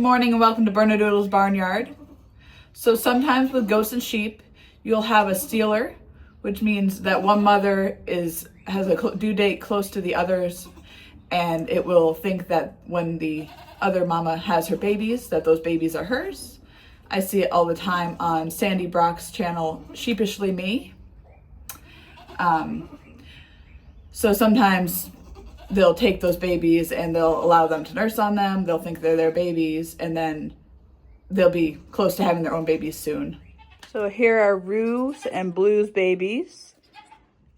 morning and welcome to Bernadoodle's Barnyard. So sometimes with goats and sheep, you'll have a stealer, which means that one mother has a due date close to the others, and it will think that when the other mama has her babies, that those babies are hers. I see it all the time on Sandy Brock's channel, Sheepishly Me. So sometimes they'll take those babies and they'll allow them to nurse on them. They'll think they're their babies, and then they'll be close to having their own babies soon. So here are Rue's and Blue's babies.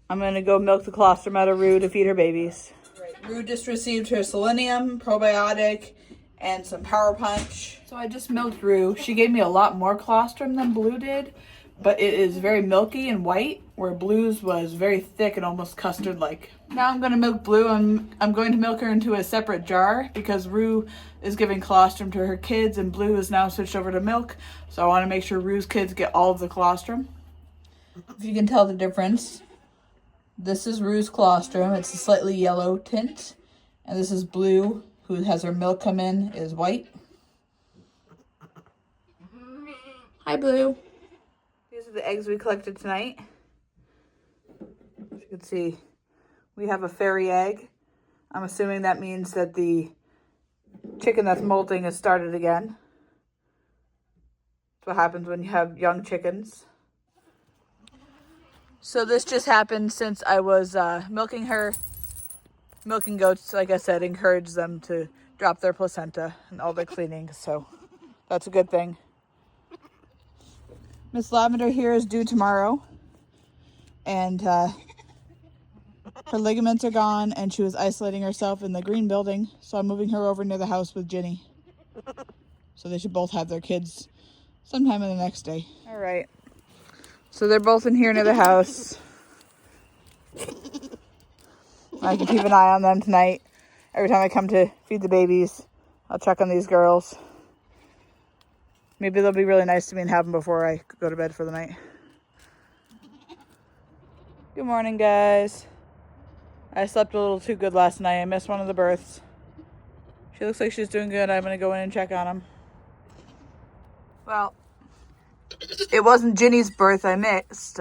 I'm gonna go milk the colostrum out of Rue to feed her babies. Right. Rue just received her selenium, probiotic, and some Power Punch. So I just milked Rue. She gave me a lot more colostrum than Blue did, but it is very milky and white, where Blue's was very thick and almost custard-like. Now I'm going to milk Blue, and I'm going to milk her into a separate jar because Rue is giving colostrum to her kids and Blue is now switched over to milk. So I want to make sure Rue's kids get all of the colostrum. If you can tell the difference, this is Rue's colostrum. It's a slightly yellow tint. And this is Blue, who has her milk come in, is white. Hi, Blue. These are the eggs we collected tonight. As you can see, we have a fairy egg. I'm assuming that means that the chicken that's molting has started again. That's what happens when you have young chickens. So this just happened since I was milking her. Milking goats, like I said, encourage them to drop their placenta and all their cleaning. So that's a good thing. Miss Lavender here is due tomorrow. And her ligaments are gone, and she was isolating herself in the green building, so I'm moving her over near the house with Ginny. So they should both have their kids sometime in the next day. All right. So they're both in here near the house. I can keep an eye on them tonight. Every time I come to feed the babies, I'll check on these girls. Maybe they'll be really nice to me and have them before I go to bed for the night. Good morning, guys. I slept a little too good last night. I missed one of the births. She looks like she's doing good. I'm going to go in and check on them. Well, it wasn't Ginny's birth I missed.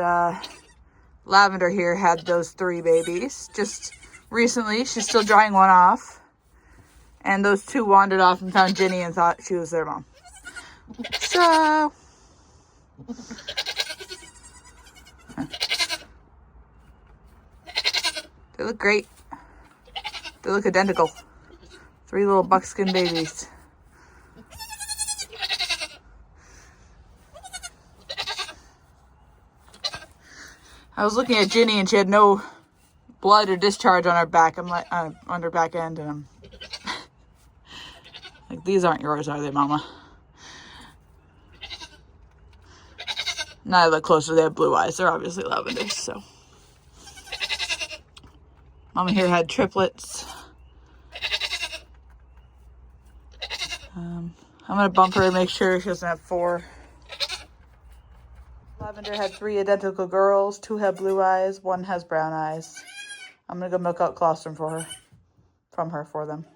Lavender here had those 3 babies. Just recently, she's still drying one off. And those 2 wandered off and found Ginny and thought she was their mom. So... they look great. They look identical. 3 little buckskin babies. I was looking at Ginny and she had no blood or discharge on her back. I'm like, on her back end, and I'm like, these aren't yours, are they, Mama? Now I look closer, they have blue eyes. They're obviously Lavender, so. Mama here had triplets. I'm going to bump her and make sure she doesn't have 4. Lavender had 3 identical girls. 2 have blue eyes. 1 has brown eyes. I'm going to go milk out colostrum from her for them.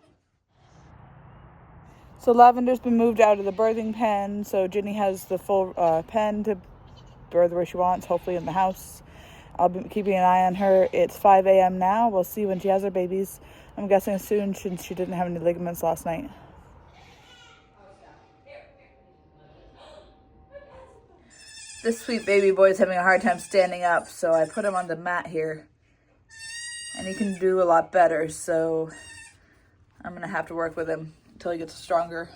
So Lavender's been moved out of the birthing pen. So Ginny has the full pen to birth where she wants, hopefully in the house. I'll be keeping an eye on her. It's 5 a.m. now. We'll see when she has her babies. I'm guessing soon since she didn't have any ligaments last night. This sweet baby boy is having a hard time standing up, so I put him on the mat here. And he can do a lot better, so I'm going to have to work with him until he gets stronger.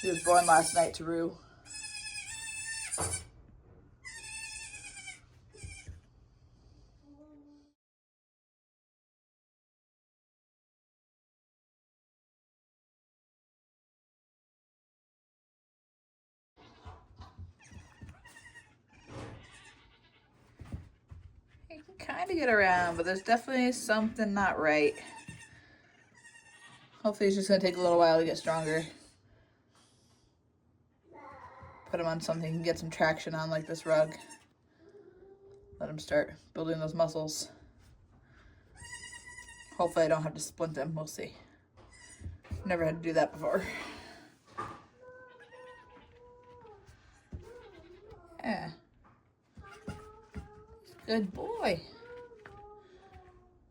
He was born last night to Rue. He can kind of get around, but there's definitely something not right. Hopefully it's just going to take a little while to get stronger. Put him on something he can get some traction on, like this rug. Let him start building those muscles. Hopefully I don't have to splint him. We'll see. Never had to do that before. Yeah. Good boy.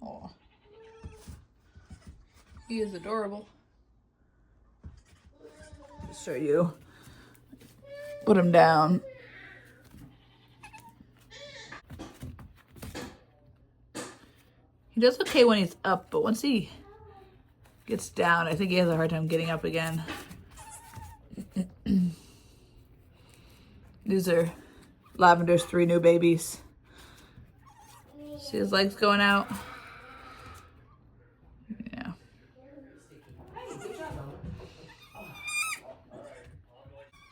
Oh. He is adorable. Just show you. Put him down. He does okay when he's up, but once he gets down, I think he has a hard time getting up again. These are Lavender's 3 new babies. See his legs going out? Yeah.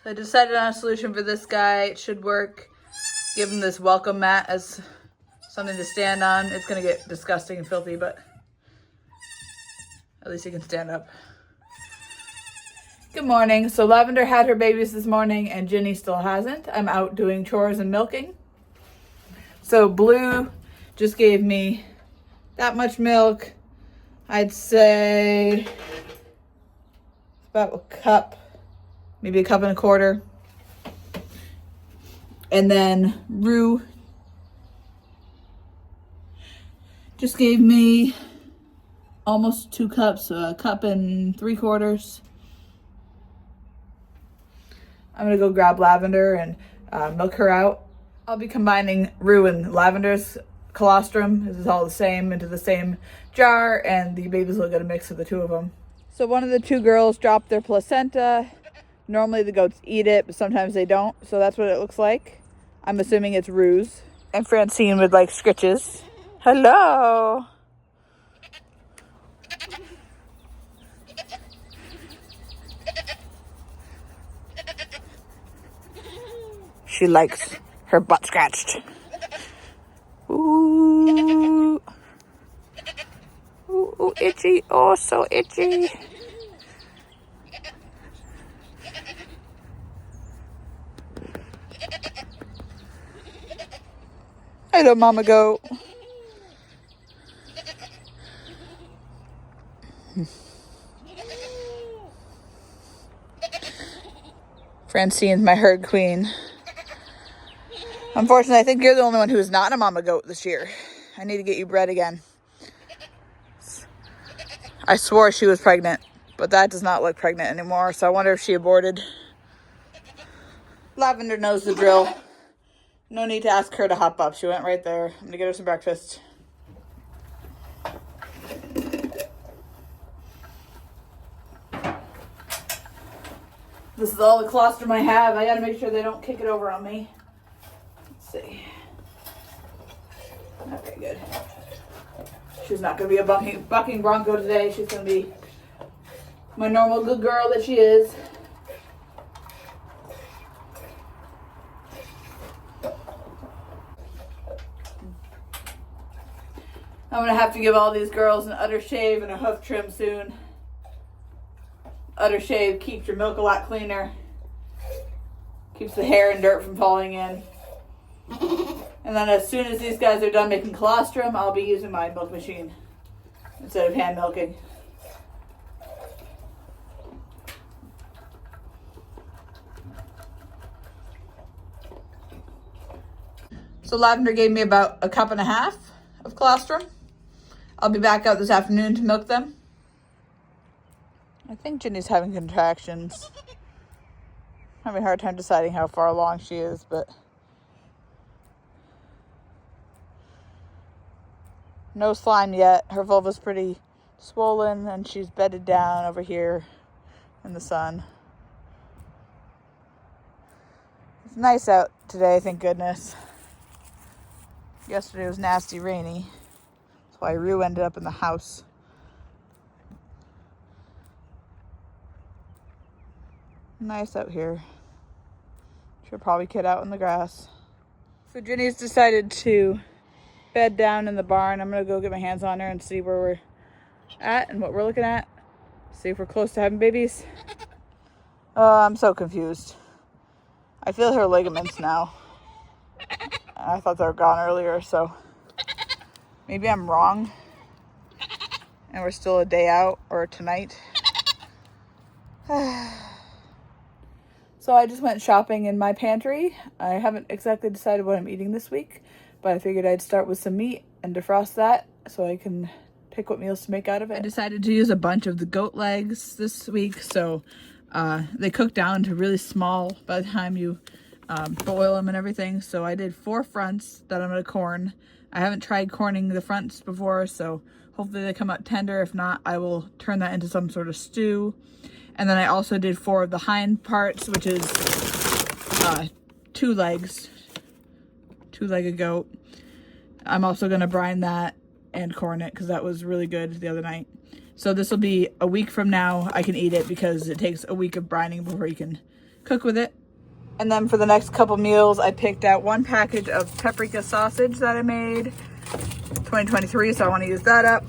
So I decided on a solution for this guy. It should work. Give him this welcome mat as something to stand on. It's gonna get disgusting and filthy, but at least he can stand up. Good morning. So Lavender had her babies this morning and Ginny still hasn't. I'm out doing chores and milking. So Blue just gave me that much milk. I'd say about a cup, maybe a cup and a quarter. And then Rue just gave me almost 2 cups, so a cup and 3/4. I'm gonna go grab Lavender and milk her out. I'll be combining Rue and Lavender's colostrum. This is all the same into the same jar, and the babies will get a mix of the 2 of them. So one of the 2 girls dropped their placenta. Normally the goats eat it, but sometimes they don't. So that's what it looks like. I'm assuming it's Rue's. And Francine would like scritches. Hello. She likes her butt scratched. Ooh. Ooh, ooh, itchy. Oh, so itchy. Hello, Mama Goat. Francine's my herd queen. Unfortunately, I think you're the only one who is not a mama goat this year. I need to get you bred again. I swore she was pregnant, but that does not look pregnant anymore, so I wonder if she aborted. Lavender knows the drill. No need to ask her to hop up. She went right there. I'm gonna get her some breakfast. This is all the colostrum I have. I gotta make sure they don't kick it over on me. Let's see. Okay, good. She's not gonna be a bucking bronco today. She's gonna be my normal good girl that she is. I'm gonna have to give all these girls an udder shave and a hoof trim soon. Udder shave keeps your milk a lot cleaner. Keeps the hair and dirt from falling in. And then as soon as these guys are done making colostrum, I'll be using my milk machine instead of hand milking. So Lavender gave me about a cup and a half of colostrum. I'll be back out this afternoon to milk them. I think Ginny's having contractions. I'm having a hard time deciding how far along she is, but no slime yet. Her vulva's pretty swollen and she's bedded down over here in the sun. It's nice out today, thank goodness. Yesterday was nasty rainy. That's why Rue ended up in the house. Nice out here. She'll probably kid out in the grass. So Ginny's decided to bed down in the barn. I'm gonna go get my hands on her and see where we're at and what we're looking at. See if we're close to having babies. Oh, I'm so confused. I feel her ligaments now. I thought they were gone earlier, so maybe I'm wrong. And we're still a day out or tonight. So I just went shopping in my pantry. I haven't exactly decided what I'm eating this week, but I figured I'd start with some meat and defrost that so I can pick what meals to make out of it. I decided to use a bunch of the goat legs this week, so they cook down to really small by the time you boil them and everything. So I did 4 fronts that I'm going to corn. I haven't tried corning the fronts before, so hopefully they come out tender. If not, I will turn that into some sort of stew. And then I also did 4 of the hind parts, which is 2 legs, 2-legged goat. I'm also going to brine that and corn it because that was really good the other night. So this will be a week from now. I can eat it because it takes a week of brining before you can cook with it. And then for the next couple meals, I picked out 1 package of paprika sausage that I made 2023, so I want to use that up.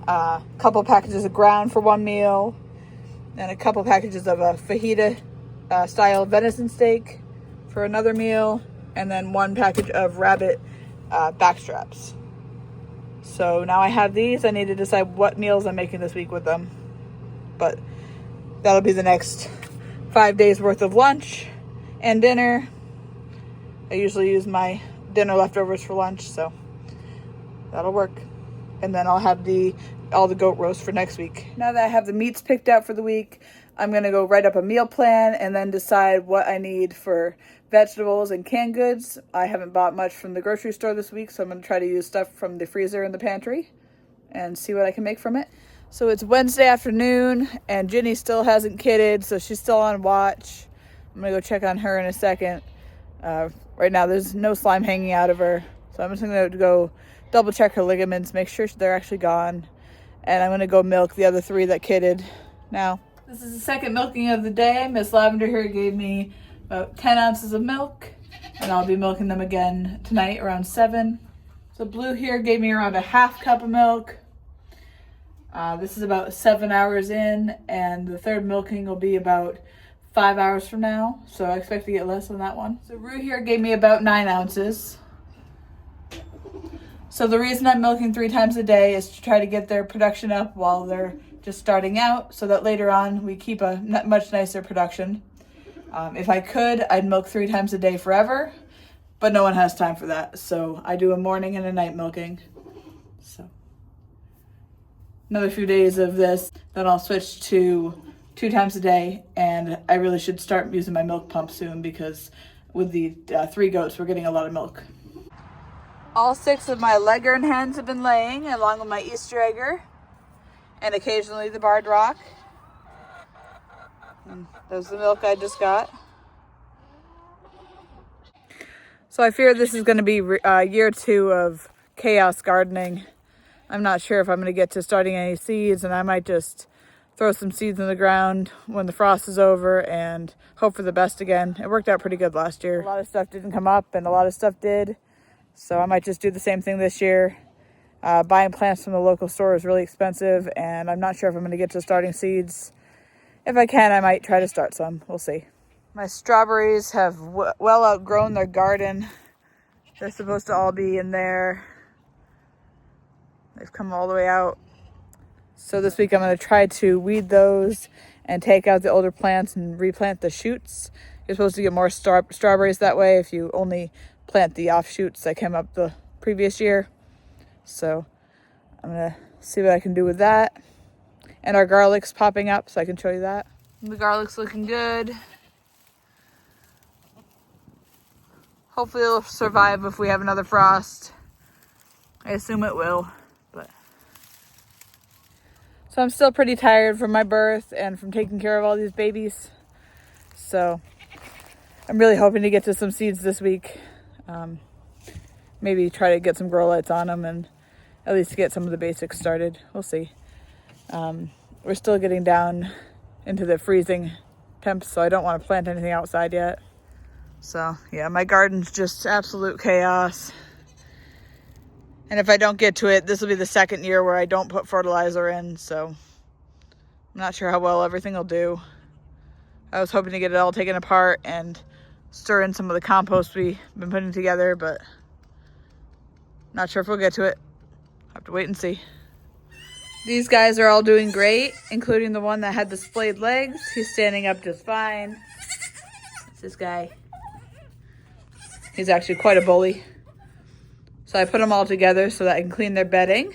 A couple packages of ground for 1 meal. And a couple packages of a fajita style venison steak for another meal. And then 1 package of rabbit backstraps. So now I have these. I need to decide what meals I'm making this week with them. But that'll be the next 5 days worth of lunch and dinner. I usually use my dinner leftovers for lunch, so that'll work. And then I'll have all the goat roast for next week. Now that I have the meats picked out for the week, I'm gonna go write up a meal plan and then decide what I need for vegetables and canned goods. I haven't bought much from the grocery store this week, so I'm gonna try to use stuff from the freezer in the pantry and see what I can make from it. So it's Wednesday afternoon and Ginny still hasn't kidded, so she's still on watch. I'm gonna go check on her in a second. Right now there's no slime hanging out of her, so I'm just gonna go double check her ligaments, make sure they're actually gone. And I'm gonna go milk the other 3 that kidded now. This is the second milking of the day. Miss Lavender here gave me about 10 ounces of milk, and I'll be milking them again tonight around 7. So Blue here gave me around a half cup of milk. This is about 7 hours in, and the 3rd milking will be about 5 hours from now. So I expect to get less on that one. So Rue here gave me about 9 ounces. So the reason I'm milking 3 times a day is to try to get their production up while they're just starting out, so that later on we keep a much nicer production. If I could, I'd milk 3 times a day forever, but no one has time for that. So I do a morning and a night milking. So another few days of this, then I'll switch to 2 times a day, and I really should start using my milk pump soon because with the 3 goats, we're getting a lot of milk. All 6 of my Leghorn hens have been laying, along with my Easter egger, and occasionally the barred rock. And there's the milk I just got. So I fear this is going to be year 2 of chaos gardening. I'm not sure if I'm going to get to starting any seeds, and I might just throw some seeds in the ground when the frost is over and hope for the best again. It worked out pretty good last year. A lot of stuff didn't come up, and a lot of stuff did. So I might just do the same thing this year. Buying plants from the local store is really expensive, and I'm not sure if I'm going to get to starting seeds. If I can, I might try to start some. We'll see. My strawberries have well outgrown their garden. They're supposed to all be in there. They've come all the way out. So this week I'm going to try to weed those and take out the older plants and replant the shoots. You're supposed to get more strawberries that way if you only plant the offshoots that came up the previous year. So I'm gonna see what I can do with that. And our garlic's popping up, so I can show you that. The garlic's looking good. Hopefully it'll survive if we have another frost. I assume it will, but. So I'm still pretty tired from my birth and from taking care of all these babies. So I'm really hoping to get to some seeds this week. Maybe try to get some grow lights on them and at least get some of the basics started. We'll see. We're still getting down into the freezing temps, so I don't want to plant anything outside yet. So yeah, my garden's just absolute chaos. And if I don't get to it, this will be the 2nd year where I don't put fertilizer in, so I'm not sure how well everything will do. I was hoping to get it all taken apart and stir in some of the compost we've been putting together, but not sure if we'll get to it. Have to wait and see. These guys are all doing great, including the one that had the splayed legs. He's standing up just fine. This guy. He's actually quite a bully. So I put them all together so that I can clean their bedding.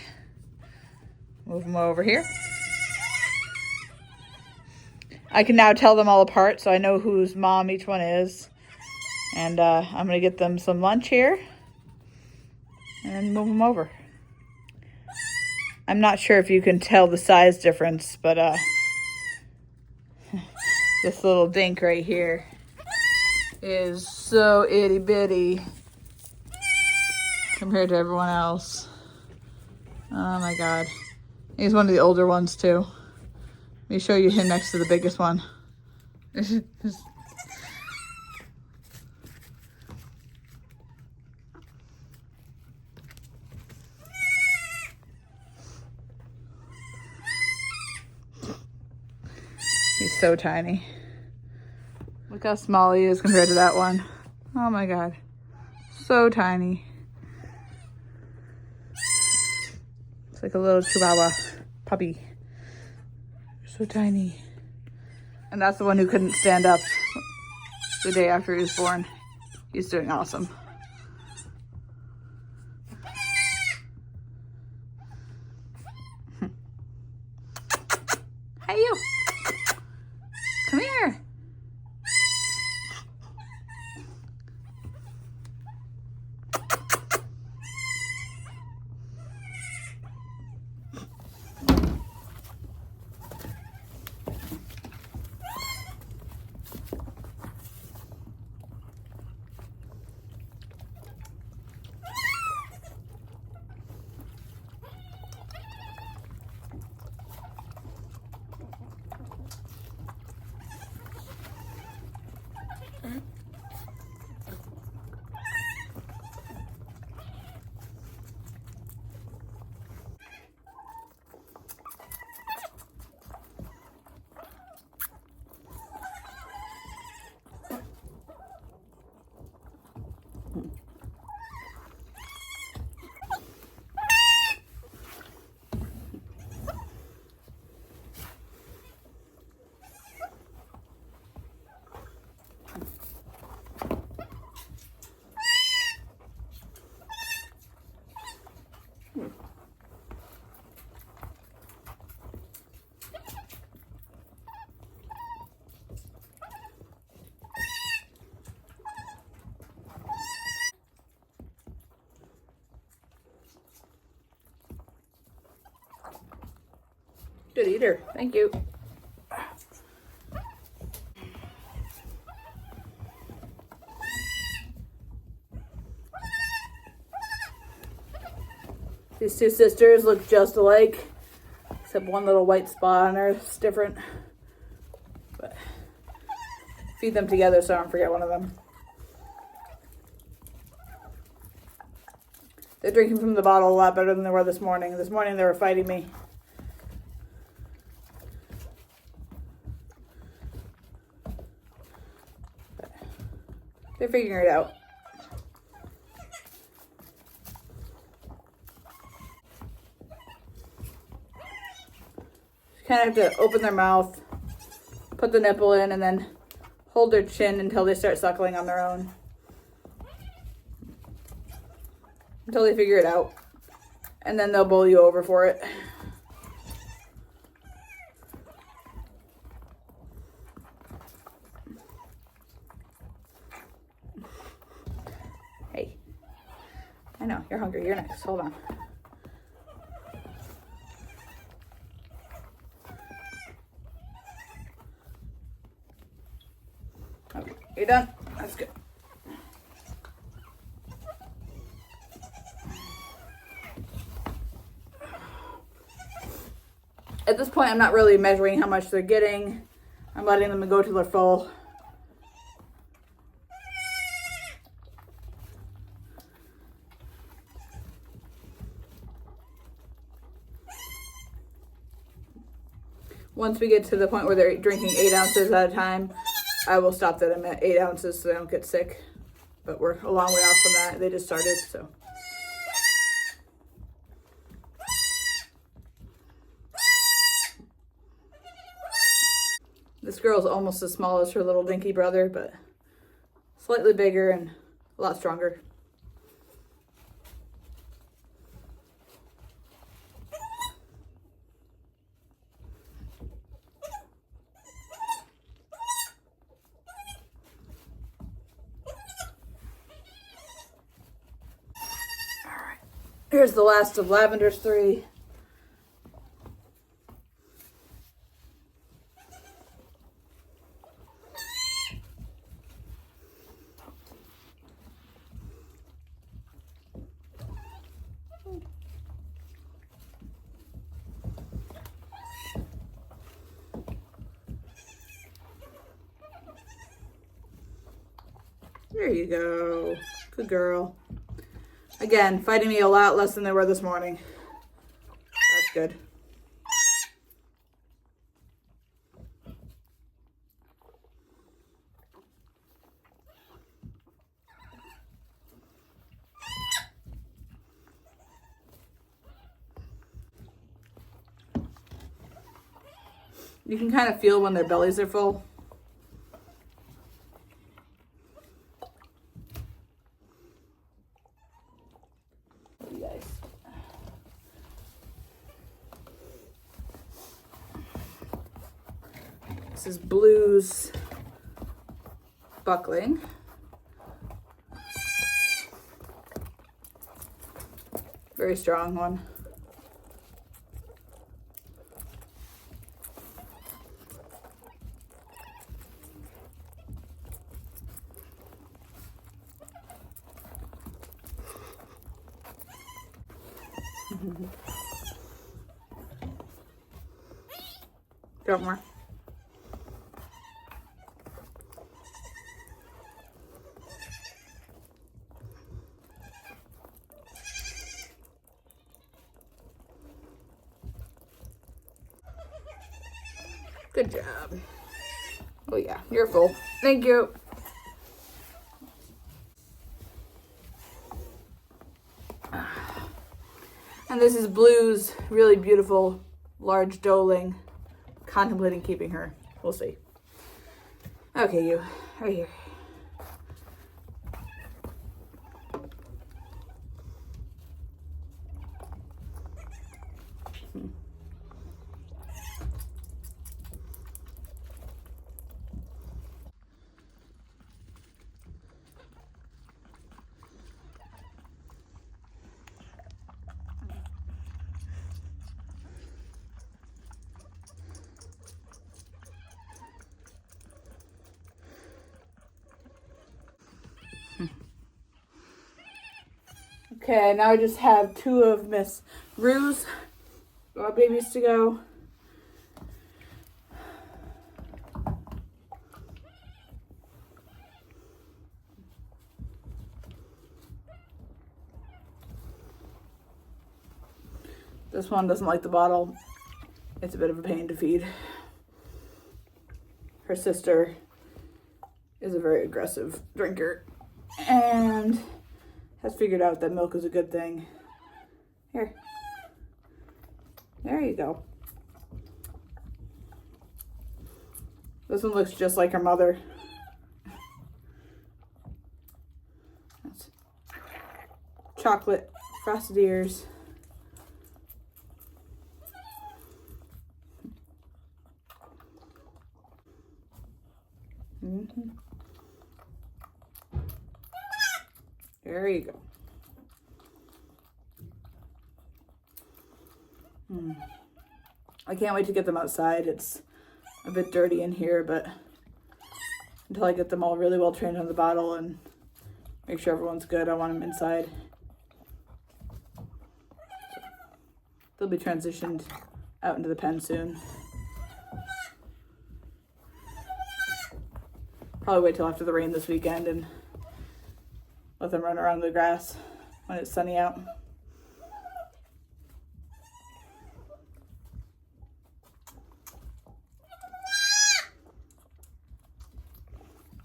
Move them over here. I can now tell them all apart, so I know whose mom each one is. And I'm gonna get them some lunch here and move them over. I'm not sure if you can tell the size difference, but this little dink right here is so itty bitty compared to everyone else. Oh my God. He's one of the older ones too. Let me show you him next to the biggest one. He's so tiny. Look how small he is compared to that one. Oh my God. So tiny. It's like a little Chihuahua puppy. So tiny. And that's the one who couldn't stand up the day after he was born. He's doing awesome. Hey you. Come here. Good eater. Thank you. These two sisters look just alike, except one little white spot on her is different. But feed them together so I don't forget one of them. They're drinking from the bottle a lot better than they were this morning. This morning they were fighting me. But they're figuring it out. Kind of have to open their mouth, put the nipple in, and then hold their chin until they start suckling on their own. Until they figure it out. And then they'll bowl you over for it. Hey. I know, you're hungry. You're next. Hold on. Okay, you're done? That's good. At this point, I'm not really measuring how much they're getting. I'm letting them go to their full. Once we get to the point where they're drinking 8 ounces at a time, I will stop them at 8 ounces so they don't get sick. But we're a long way off from that. They just started, so. This girl's almost as small as her little dinky brother, but Slightly bigger and a lot stronger. All right, here's the last of Lavender's 3. There you go. Good girl. Again, fighting me a lot less than they were this morning. That's good. You can kind of feel when their bellies are full. You guys. This is Blue's buckling. Very strong one. Got more. Good job. Oh yeah, you're full. Thank you. And this is Blue's really beautiful large doeling. Contemplating keeping her. We'll see. Okay, you. Right here. Okay, now I just have 2 of Miss Rue's babies to go. This one doesn't like the bottle. It's a bit of a pain to feed. Her sister is a very aggressive drinker and has figured out that milk is a good thing. Here. There you go. This one looks just like her mother. That's chocolate frosted ears. There you go. I can't wait to get them outside. It's a bit dirty in here, but until I get them all really well trained on the bottle and make sure everyone's good, I want them inside. They'll be transitioned out into the pen soon. Probably wait till after the rain this weekend and let them run around the grass when it's sunny out.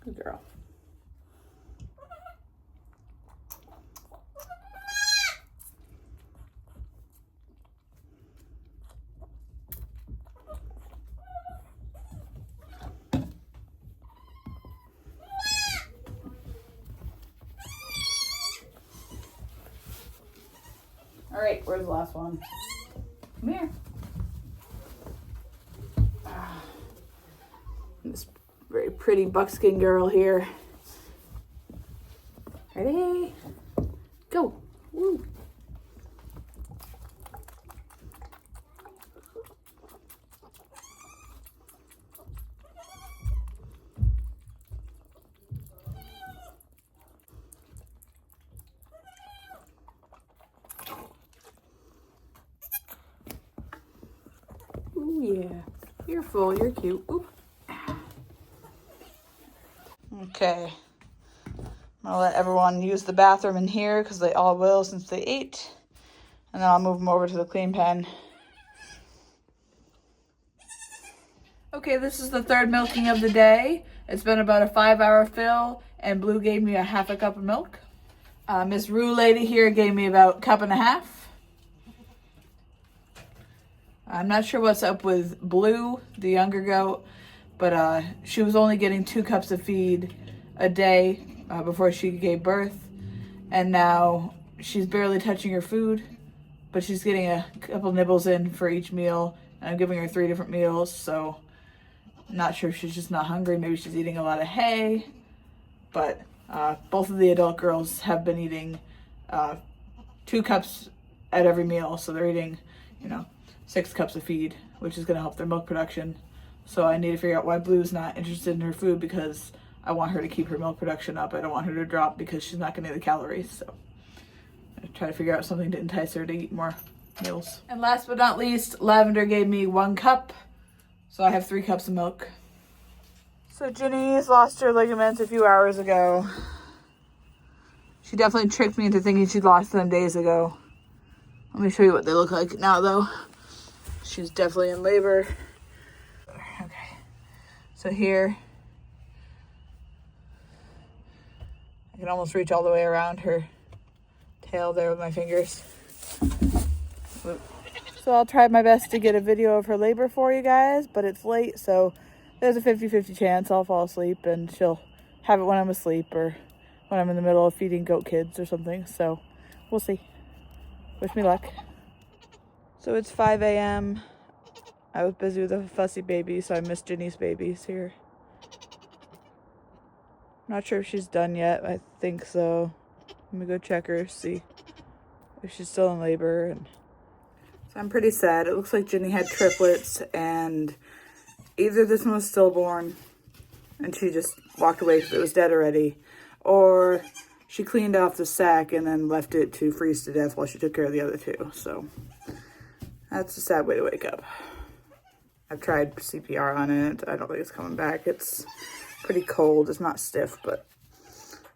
Good girl. where's the last one? Come here. This very pretty buckskin girl here. Ready? Go. Woo. Ooh, yeah. You're full. You're cute. Oop. Okay. I'm gonna let everyone use the bathroom in here because they all will since they ate. And then I'll move them over to the clean pen. Okay, this is the third milking of the day. It's been about a 5-hour fill, and Blue gave me a half a cup of milk. Miss Rue lady here gave me about 1.5 cups. I'm not sure what's up with Blue, the younger goat, but she was only getting 2 cups of feed a day before she gave birth, and now she's barely touching her food, but she's getting a couple nibbles in for each meal, and I'm giving her 3 different meals, so I'm not sure if she's just not hungry. Maybe she's eating a lot of hay, but both of the adult girls have been eating 2 cups at every meal, so they're eating, 6 cups of feed, which is going to help their milk production. So I need to figure out why Blue's not interested in her food, because I want her to keep her milk production up. I don't want her to drop because she's not going to get the calories. So I'm going to try to figure out something to entice her to eat more meals. And last but not least, Lavender gave me 1 cup. So I have 3 cups of milk. So Ginny's lost her ligaments a few hours ago. She definitely tricked me into thinking she'd lost them days ago. Let me show you what they look like now though. She's definitely in labor. Okay. So here, I can almost reach all the way around her tail there with my fingers. So I'll try my best to get a video of her labor for you guys, but it's late, so there's a 50-50 chance I'll fall asleep and she'll have it when I'm asleep or when I'm in the middle of feeding goat kids or something. So we'll see. Wish me luck. So it's 5 a.m. I was busy with a fussy baby, so I missed Ginny's babies here. Not sure if she's done yet. I think so. Let me go check her, see if she's still in labor. And so I'm pretty sad. It looks like Ginny had triplets, and either this one was stillborn and she just walked away because it was dead already, or she cleaned off the sack and then left it to freeze to death while she took care of the other 2. So that's a sad way to wake up. I've tried CPR on it. I don't think it's coming back. It's pretty cold. It's not stiff, but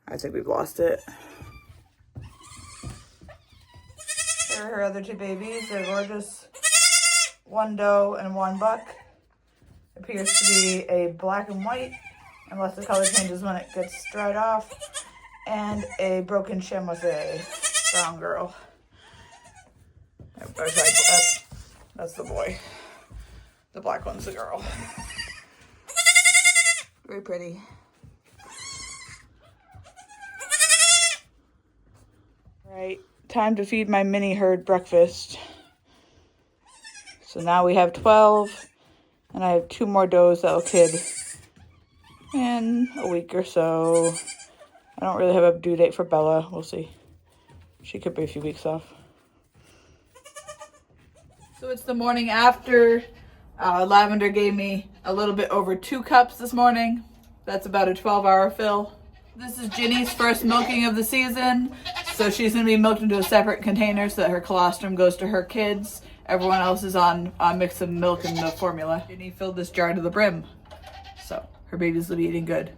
I think we've lost it. Here are her other 2 babies. They're gorgeous. 1 doe and 1 buck. Appears to be a black and white, unless the color changes when it gets dried off. And a broken chamois brown girl. That's the boy. The black one's the girl. Very pretty. Right, time to feed my mini herd breakfast. So now we have 12, and I have 2 more does that'll kid in a week or so. I don't really have a due date for Bella. We'll see. She could be a few weeks off. So it's the morning after. Lavender gave me a little bit over 2 cups this morning. That's about a 12-hour fill. This is Ginny's first milking of the season. So she's going to be milked into a separate container so that her colostrum goes to her kids. Everyone else is on a mix of milk and the formula. Ginny filled this jar to the brim. So her babies will be eating good.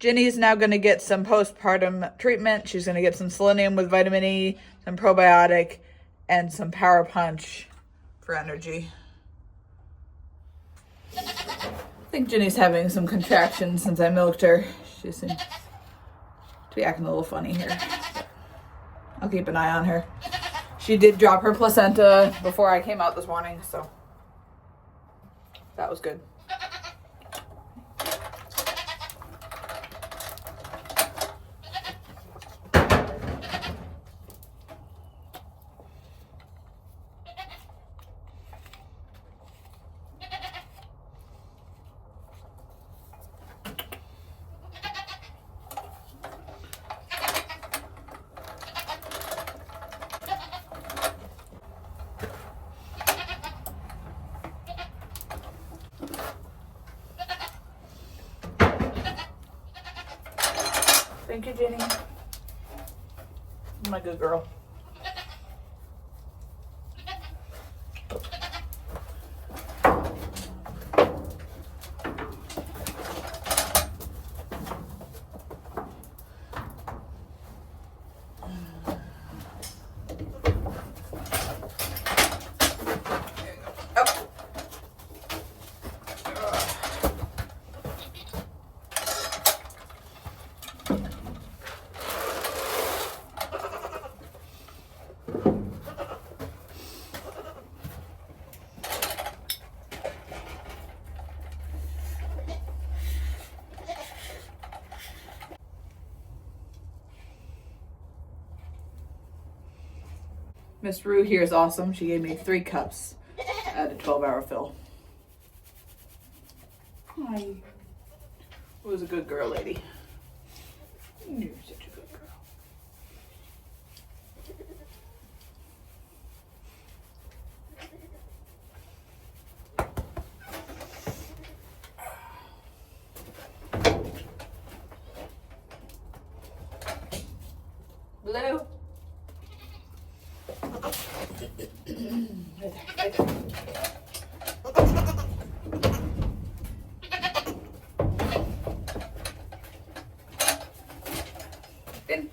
Ginny's now going to get some postpartum treatment. She's going to get some selenium with vitamin E, some probiotic, and some Power Punch for energy. I think Ginny's having some contractions since I milked her. She seems to be acting a little funny here. I'll keep an eye on her. She did drop her placenta before I came out this morning, so that was good. Thank you, Ginny. My good girl. Miss Rue here is awesome. She gave me 3 cups at a 12-hour fill. Hi. Who was a good girl, lady? You're such a good girl. Blue. Right there. In.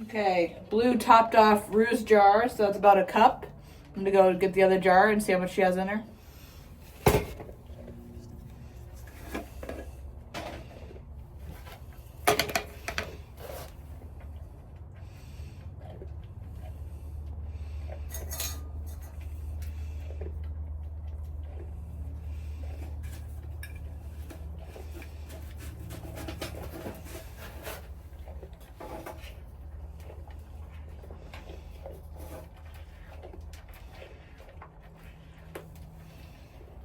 Okay, Blue topped off Rue's jar, so that's about a cup. I'm gonna go get the other jar and see how much she has in her.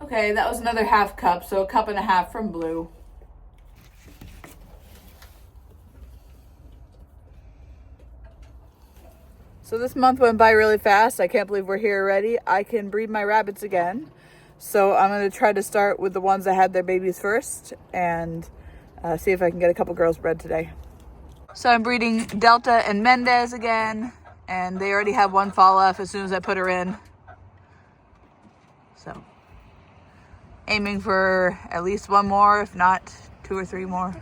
Okay, that was another half cup, so a cup and a half from Blue. So this month went by really fast. I can't believe we're here already. I can breed my rabbits again. So I'm going to try to start with the ones that had their babies first and see if I can get a couple girls bred today. So I'm breeding Delta and Mendez again, and they already have 1 fall off as soon as I put her in. So aiming for at least 1 more, if not 2 or 3 more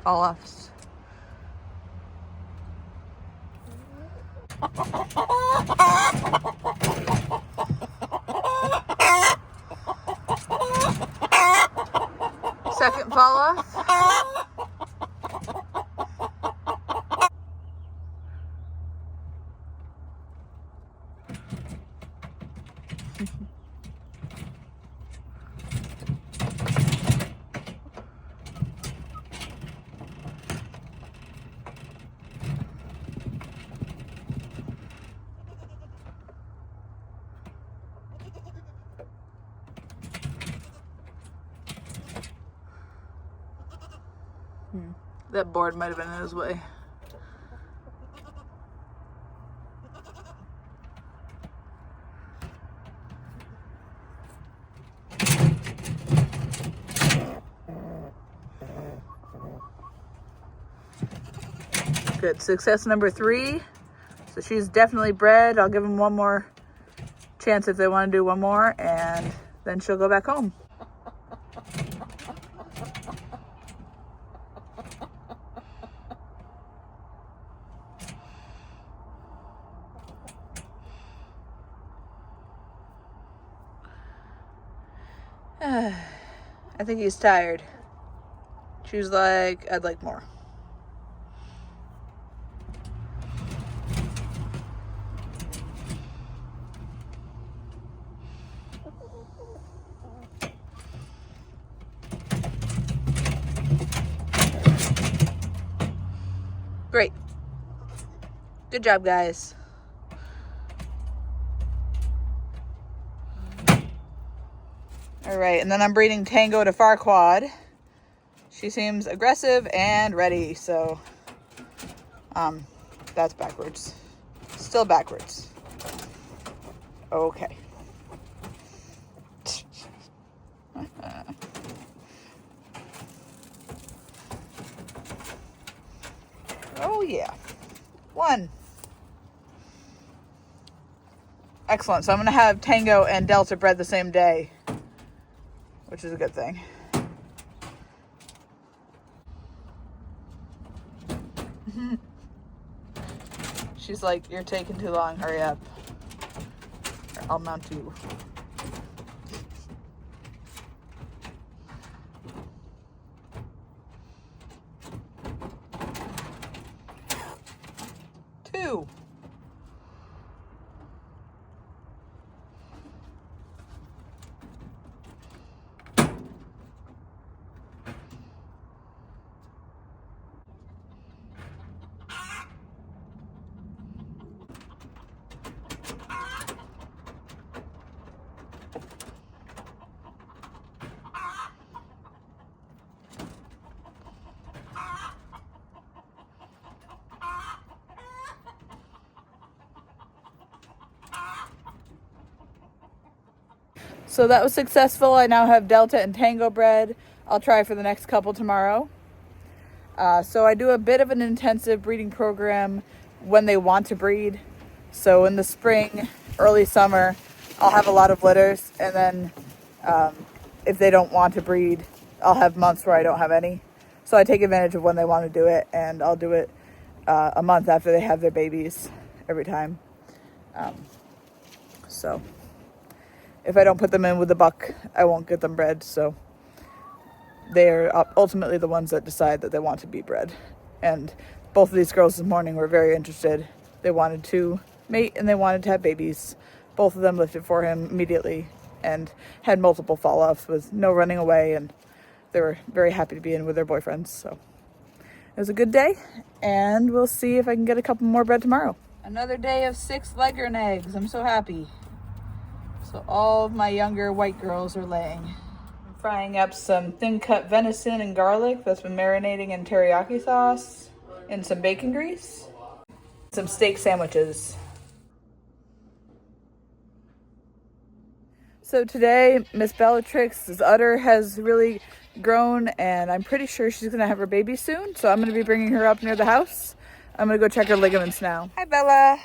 fall offs. Second fall off. That board might have been in his way. Good. Success number 3. So she's definitely bred. I'll give them 1 more chance if they want to do 1 more, and then she'll go back home. I think he's tired. She was like, I'd like more. Great. Good job, guys. All right, and then I'm breeding Tango to Farquad. She seems aggressive and ready, so that's backwards. Still backwards. Okay. yeah. 1. Excellent. So I'm going to have Tango and Delta bred the same day, which is a good thing. She's like, you're taking too long. Hurry up. Or I'll mount you. Two. So that was successful. I now have Delta and Tango bred. I'll try for the next couple tomorrow. So I do a bit of an intensive breeding program when they want to breed. So in the spring, early summer, I'll have a lot of litters. And then if they don't want to breed, I'll have months where I don't have any. So I take advantage of when they want to do it. And I'll do it a month after they have their babies every time. So if I don't put them in with the buck, I won't get them bred. So they are ultimately the ones that decide that they want to be bred. And both of these girls this morning were very interested. They wanted to mate and they wanted to have babies. Both of them lifted for him immediately and had multiple fall-offs with no running away. And they were very happy to be in with their boyfriends. So it was a good day. And we'll see if I can get a couple more bred tomorrow. Another day of 6 leghorn eggs. I'm so happy. So all of my younger white girls are laying. I'm frying up some thin cut venison and garlic that's been marinating in teriyaki sauce and some bacon grease. Some steak sandwiches. So today, Miss Bellatrix's udder has really grown and I'm pretty sure she's gonna have her baby soon. So I'm gonna be bringing her up near the house. I'm gonna go check her ligaments now. Hi, Bella.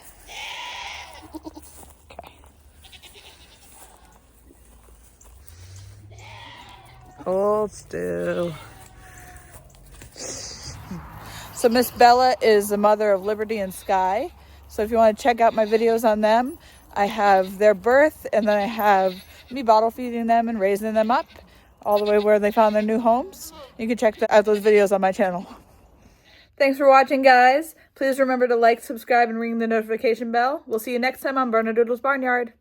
Hold still. So Miss Bella is the mother of Liberty and Sky. So if you want to check out my videos on them, I have their birth and then I have me bottle feeding them and raising them up all the way where they found their new homes. You can check out those videos on my channel. Thanks for watching, guys. Please remember to like, subscribe, and ring the notification bell. We'll see you next time on Bernadoodle's Barnyard.